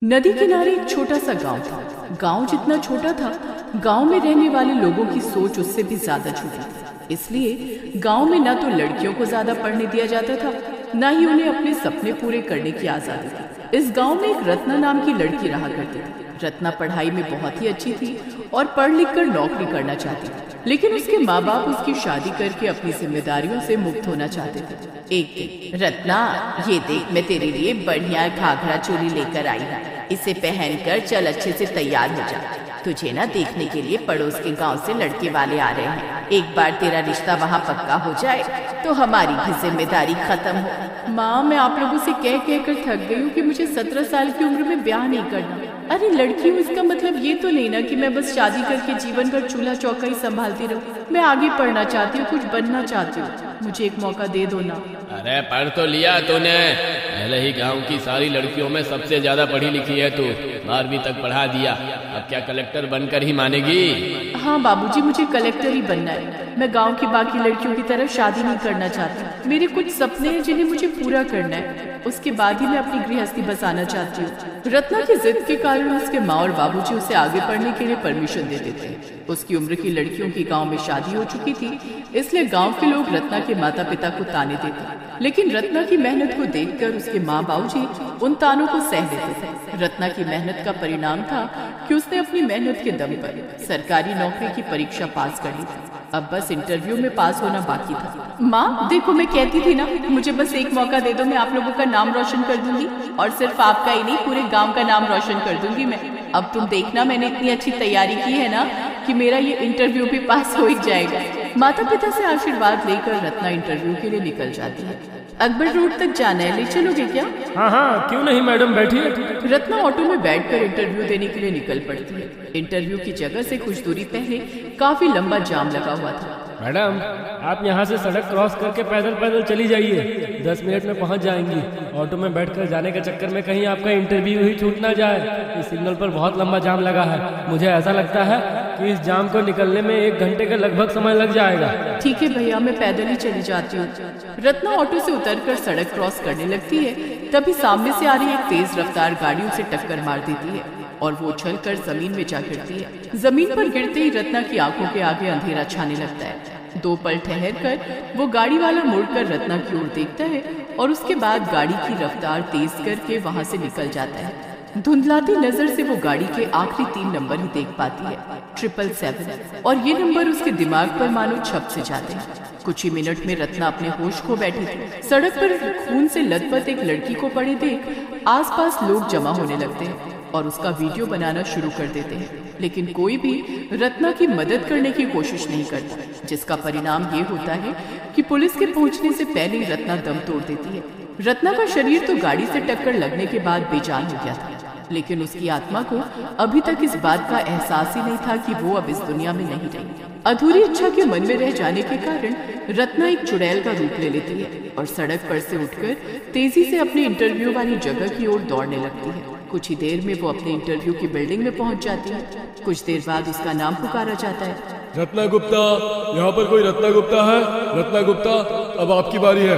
नदी किनारे एक छोटा सा गांव था। गांव जितना छोटा था, गांव में रहने वाले लोगों की सोच उससे भी ज्यादा छोटी थी। इसलिए गांव में ना तो लड़कियों को ज्यादा पढ़ने दिया जाता था, ना ही उन्हें अपने सपने पूरे करने की आजादी थी। इस गांव में एक रत्ना नाम की लड़की रहा करती थी। रत्ना पढ़ाई में बहुत ही अच्छी थी और पढ़ लिख कर नौकरी करना चाहती थी, लेकिन उसके माँ बाप उसकी शादी करके अपनी जिम्मेदारियों से मुक्त होना चाहते थे। एक दिन, रत्ना, ये देख, मैं तेरे लिए बढ़िया घाघरा चोली लेकर आई हूँ। इसे पहनकर चल अच्छे से तैयार हो जा। तुझे ना देखने के लिए पड़ोस के गांव से लड़के वाले आ रहे हैं। एक बार तेरा रिश्ता वहाँ पक्का हो जाए तो हमारी भी जिम्मेदारी खत्म हो। माँ, मैं आप लोगों से कह कर थक गई हूँ कि मुझे 17 साल की उम्र में ब्याह नहीं करना। अरे लड़की हूँ, इसका मतलब ये तो नहीं ना कि मैं बस शादी करके जीवन भर चूल्हा चौका ही संभालती रहूँ। मैं आगे पढ़ना चाहती हूँ, कुछ बनना चाहती हूँ। मुझे एक मौका दे दो ना। अरे पढ़ तो लिया तूने, पहले ही गांव की सारी लड़कियों में सबसे ज्यादा पढ़ी लिखी है तू। 12वीं तक पढ़ा दिया, अब क्या कलेक्टर बनकर ही मानेगी? हाँ बाबूजी, मुझे कलेक्टर ही बनना है। मैं गांव की बाकी लड़कियों की तरह शादी नहीं करना चाहती। मेरे कुछ सपने हैं जिन्हें मुझे पूरा करना है। उसके बाद ही मैं अपनी गृहस्थी बसाना चाहती हूँ। रत्ना की जिद के कारण उसके माँ और बाबूजी उसे आगे पढ़ने के लिए परमिशन दे देते हैं। उसकी उम्र की लड़कियों की गांव में शादी हो चुकी थी, इसलिए गांव के लोग रत्ना के माता पिता को ताने देते। लेकिन रत्ना की मेहनत को देखकर उसके माँ बाबूजी उन तानों को सह लेते थे। रत्ना की मेहनत का परिणाम था कि उसने अपनी मेहनत के दम पर सरकारी नौकरी की परीक्षा पास कर ली थी। अब बस इंटरव्यू में पास होना बाकी था। माँ देखो, मैं कहती थी ना, मुझे बस एक मौका दे दो, मैं आप लोगों का नाम रोशन कर दूंगी। और सिर्फ आपका ही नहीं, पूरे गांव का नाम रोशन कर दूंगी मैं। अब तुम देखना, मैंने इतनी अच्छी तैयारी की है ना कि मेरा ये इंटरव्यू भी पास हो ही जाएगा। माता पिता से आशीर्वाद लेकर रत्ना इंटरव्यू के लिए निकल जाती है। अकबर रोड तक जाना है, ले चलोगे क्या? हाँ हाँ, क्यों नहीं मैडम, बैठिए। रत्ना ऑटो में बैठकर इंटरव्यू देने के लिए निकल पड़ती है। इंटरव्यू की जगह से कुछ दूरी पहले काफी लंबा जाम लगा हुआ था। मैडम, आप यहाँ से सड़क क्रॉस करके पैदल पैदल चली जाइए, 10 मिनट में पहुँच जाएंगी। ऑटो में बैठकर जाने के चक्कर में कहीं आपका इंटरव्यू ही छूट ना जाए। इस सिग्नल पर बहुत लंबा जाम लगा है। मुझे ऐसा लगता है कि इस जाम को निकलने में 1 घंटे का लगभग समय लग जाएगा। ठीक है भैया, मैं पैदल ही चली जाती हूँ। रत्ना ऑटो से उतरकर सड़क क्रॉस करने लगती है, तभी सामने से आ रही एक तेज रफ्तार गाड़ी उसे टक्कर मार देती है और वो उछलकर जमीन में जा गिरती है। जमीन पर गिरते ही रत्ना की आंखों के आगे अंधेरा छाने लगता है। 2 पल ठहर कर वो गाड़ी वाला मुड़कर रत्ना की ओर देखता है और उसके बाद गाड़ी की रफ्तार तेज करके वहां से निकल जाता है। धुंधलाती नजर से वो गाड़ी के आखिरी 3 नंबर ही देख पाती है, 777, और ये नंबर उसके दिमाग पर मानो छप से जाते हैं। कुछ ही मिनट में रत्ना अपने होश खो बैठी थी। सड़क पर खून से लथपथ एक लड़की को पड़े देख आसपास लोग जमा होने लगते हैं और उसका वीडियो बनाना शुरू कर देते हैं, लेकिन कोई भी रत्ना की मदद करने की कोशिश नहीं करता, जिसका परिणाम ये होता है कि पुलिस के पहुंचने से पहले ही रत्ना दम तोड़ देती है। रत्ना का शरीर तो गाड़ी से टक्कर लगने के बाद बेजान हो गया था, लेकिन उसकी आत्मा को अभी तक इस बात का एहसास ही नहीं था कि वो अब इस दुनिया में नहीं रही। अधूरी इच्छा के मन में रह जाने के कारण रत्ना एक चुड़ैल का रूप ले लेती है और सड़क पर से उठकर तेजी से अपने इंटरव्यू वाली जगह की ओर दौड़ने लगती है। कुछ ही देर में वो अपने इंटरव्यू की बिल्डिंग में पहुंच जाती है। कुछ देर बाद उसका नाम पुकारा जाता है। रत्ना गुप्ता, यहाँ पर कोई रत्ना गुप्ता है? रत्ना गुप्ता, अब आपकी बारी है,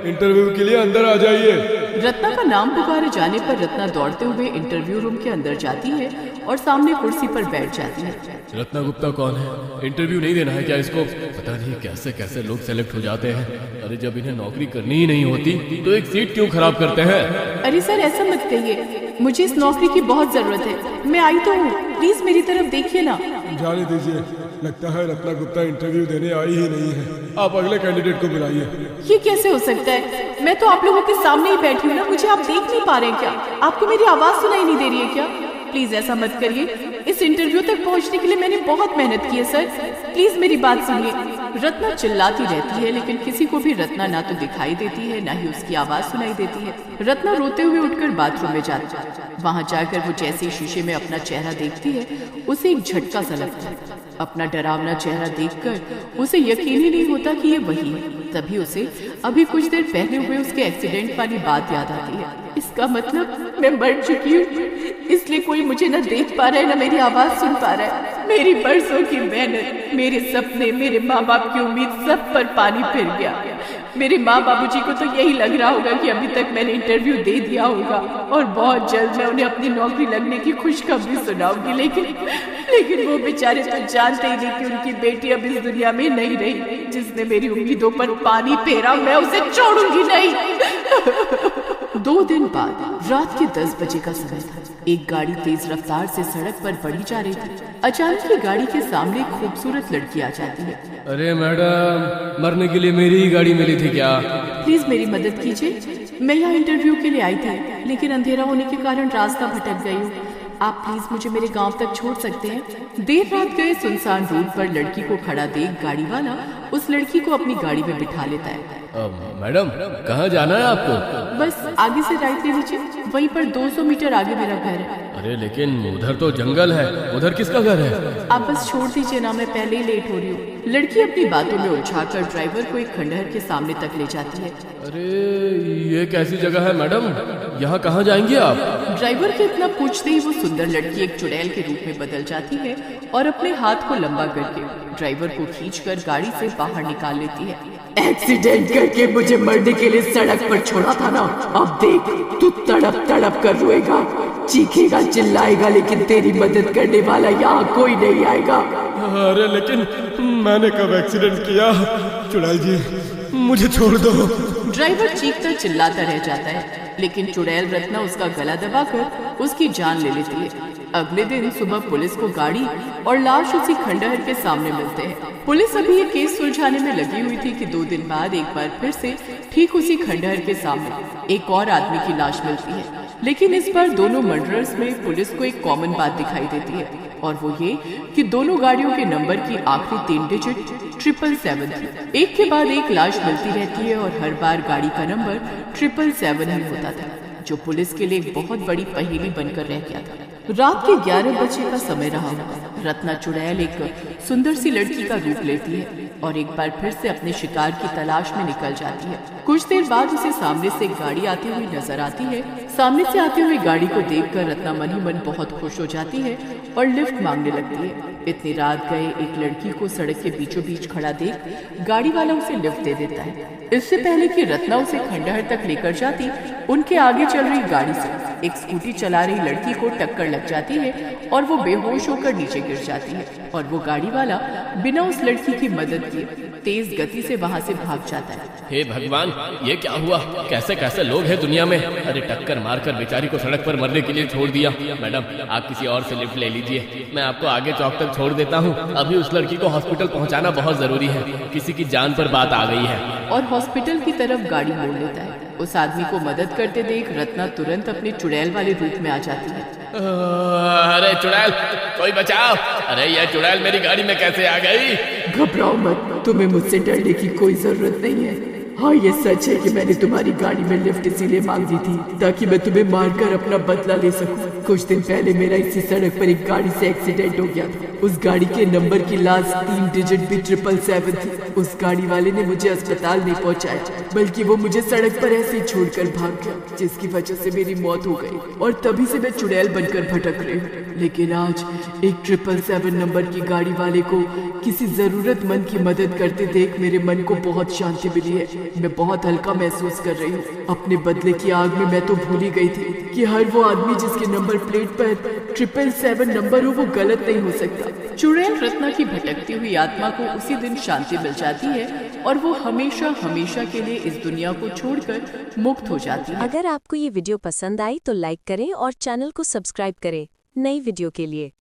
इंटरव्यू के लिए अंदर आ जाइए। रत्ना का नाम पुकारे जाने पर रत्ना दौड़ते हुए इंटरव्यू रूम के अंदर जाती है और सामने कुर्सी पर बैठ जाती है। रत्ना गुप्ता कौन है? इंटरव्यू नहीं देना है क्या इसको? पता नहीं कैसे कैसे लोग सेलेक्ट हो जाते हैं। अरे जब इन्हें नौकरी करनी ही नहीं होती तो एक सीट क्यों खराब करते हैं? अरे सर, ऐसा मत कहिए, मुझे इस नौकरी की बहुत जरूरत है। मैं आई तो हूँ, प्लीज मेरी तरफ देखिए ना। जाने दीजिए, लगता है रत्ना गुप्ता इंटरव्यू देने आई ही नहीं है। आप अगले कैंडिडेट को बुलाइए। ये कैसे हो सकता है? मैं तो आप लोगों के सामने ही बैठी हूँ ना, मुझे आप देख नहीं पा रहे हैं क्या? आपको मेरी आवाज सुनाई नहीं दे रही है क्या? प्लीज ऐसा मत करिए, इस इंटरव्यू तक पहुंचने के लिए मैंने बहुत मेहनत की है सर, प्लीज मेरी बात सुनिए। रत्ना चिल्लाती रहती है, लेकिन किसी को भी रत्ना ना तो दिखाई देती है, ना ही उसकी आवाज सुनाई देती है। रत्ना रोते हुए उठकर बाथरूम में जाती है। वहां जाकर वो जैसे शीशे में अपना चेहरा देखती है, उसे एक झटका सा लगता है। अपना डरावना चेहरा देखकर उसे यकीन ही नहीं होता कि ये वही है। तभी उसे अभी कुछ देर पहले हुए उसके एक्सीडेंट वाली बात याद आती है। इसका मतलब मैं मर चुकी हूँ, इसलिए कोई मुझे न देख पा रहा है, न मेरी आवाज सुन पा रहा है। मेरी बरसों की मेहनत, मेरे सपने, मेरे माँ बाप की उम्मीद, सब पर पानी फिर गया। मेरे माँ बाबूजी को तो यही लग रहा होगा कि अभी तक मैंने इंटरव्यू दे दिया होगा और बहुत जल्द मैं उन्हें अपनी नौकरी लगने की खुशखबरी सुनाऊंगी। लेकिन वो बेचारे तो जानते ही नहीं कि उनकी बेटी अब इस दुनिया में नहीं रही। जिसने मेरी उम्मीदों पर पानी फेरा मैं उसे छोड़ूंगी नहीं। 2 दिन बाद रात के 10 बजे का समय था। एक गाड़ी तेज रफ्तार से सड़क पर बढ़ी जा रही थी। अचानक ही गाड़ी के सामने एक खूबसूरत लड़की आ जाती है। अरे मैडम, मरने के लिए मेरी ही गाड़ी मिली थी क्या? प्लीज मेरी मदद कीजिए। मैं यहाँ इंटरव्यू के लिए आई थी, लेकिन अंधेरा होने के कारण रास्ता भटक गई हूँ। आप प्लीज मुझे मेरे गांव तक छोड़ सकते हैं? देर रात गए सुनसान रोड पर लड़की को खड़ा देख गाड़ी वाला उस लड़की को अपनी गाड़ी में बिठा लेता है। मैडम, कहाँ जाना है आपको? बस आगे से राइट ले लीजिए, वहीं पर 200 मीटर आगे मेरा घर है। अरे लेकिन उधर तो जंगल है, उधर किसका घर है? आप बस छोड़ दीजिए ना, मैं पहले ही लेट हो रही हूँ। लड़की अपनी बातों में उलझाकर ड्राइवर को एक खंडहर के सामने तक ले जाती है। अरे ये कैसी जगह है मैडम, यहाँ कहाँ जाएंगे आप? ड्राइवर के इतना पूछते ही वो सुंदर लड़की एक चुड़ैल के रूप में बदल जाती है और अपने हाथ को लंबा करके ड्राइवर को खींचकर गाड़ी से बाहर निकाल लेती है। एक्सीडेंट करके मुझे मरने के लिए सड़क पर छोड़ा था ना, अब देख तू तड़प तड़प कर रोएगा, चीखेगा, चिल्लाएगा, लेकिन तेरी मदद करने वाला यहाँ कोई नहीं आएगा। अरे लेकिन मैंने कब एक्सीडेंट किया? चुड़ैल जी, मुझे छोड़ दो। ड्राइवर चीखकर चिल्लाता रह जाता है, लेकिन चुड़ैल रत्ना उसका गला दबाकर उसकी जान ले लेती है। अगले दिन सुबह पुलिस को गाड़ी और लाश उसी खंडहर के सामने मिलते हैं। पुलिस अभी ये केस सुलझाने में लगी हुई थी कि 2 दिन बाद एक बार फिर से ठीक उसी खंडहर के सामने एक और आदमी की लाश मिलती है। लेकिन इस बार दोनों मर्डरर्स में पुलिस को एक कॉमन बात दिखाई देती है, और वो ये कि दोनों गाड़ियों के नंबर की आखिरी 3 डिजिट 777 थी। एक के बाद एक लाश मिलती रहती है और हर बार गाड़ी का नंबर 777 ही होता था, जो पुलिस के लिए एक बहुत बड़ी पहेली बनकर रह गया था। रात के 11 बजे का समय रहा होगा। रत्ना चुड़ैल एक सुंदर सी लड़की का रूप लेती है और एक बार फिर से अपने शिकार की तलाश में निकल जाती है। कुछ देर बाद उसे सामने से एक गाड़ी आती हुई नजर आती है। सामने से आती हुई गाड़ी को देखकर रत्ना मन ही मन बहुत खुश हो जाती है और लिफ्ट मांगने लगती है। इतनी रात गए एक लड़की को सड़क के बीचों बीच खड़ा देख गाड़ी वाला उसे लिफ्ट दे देता है। इससे पहले कि रत्ना उसे खंडहर तक लेकर जाती, उनके आगे चल रही गाड़ी से एक स्कूटी चला रही लड़की को टक्कर लग जाती है और वो बेहोश होकर नीचे गिर जाती है और वो गाड़ी वाला बिना उस लड़की की मदद किए तेज गति से वहाँ से भाग जाता है। हे भगवान, ये क्या हुआ? कैसे कैसे लोग हैं दुनिया में? अरे टक्कर मारकर बेचारी को सड़क पर मरने के लिए छोड़ दिया। मैडम, आप किसी और से लिफ्ट ले लीजिए, मैं आपको आगे चौक तक छोड़ देता हूँ। अभी उस लड़की को हॉस्पिटल पहुँचाना बहुत जरूरी है, किसी की जान पर बात आ गई है। और हॉस्पिटल की तरफ गाड़ी मोड़ लेता है। उस आदमी को मदद करते देख रत्ना तुरंत अपने चुड़ैल वाले रूप में आ जाती है। अरे चुड़ैल, कोई बचाओ! अरे ये चुड़ैल मेरी गाड़ी में कैसे आ गई? घबराओ मत, तुम्हें मुझसे डरने की कोई जरूरत नहीं है। हाँ, ये सच है कि मैंने तुम्हारी गाड़ी में लिफ्ट इसीलिए मांग दी थी ताकि मैं तुम्हें मारकर अपना बदला ले सकूं। कुछ दिन पहले मेरा इसी सड़क पर एक गाड़ी से एक्सीडेंट हो गया था। उस गाड़ी के नंबर की लास्ट 3 डिजिट भी 777 थी। उस गाड़ी वाले ने मुझे अस्पताल नहीं पहुंचाया, बल्कि वो मुझे सड़क पर ऐसे ही छोड़कर भाग गया, जिसकी वजह से मेरी मौत हो गई और तभी से मैं चुड़ैल बनकर भटक रही हूँ। लेकिन आज एक 777 नंबर की गाड़ी वाले को किसी जरूरतमंद की मदद करते देख मेरे मन को बहुत शांति मिली है। मैं बहुत हल्का महसूस कर रही हूँ। अपने बदले की आग में मैं तो भूल ही गई थी कि हर वो आदमी जिसके नंबर प्लेट पर 777 नंबर हो वो गलत नहीं हो सकता। चुड़ैल रत्ना की भटकती हुई आत्मा को उसी दिन शांति मिल जाती है और वो हमेशा हमेशा के लिए इस दुनिया को छोड़कर मुक्त हो जाती है। अगर आपको ये वीडियो पसंद आई तो लाइक करें और चैनल को सब्सक्राइब करें नई वीडियो के लिए।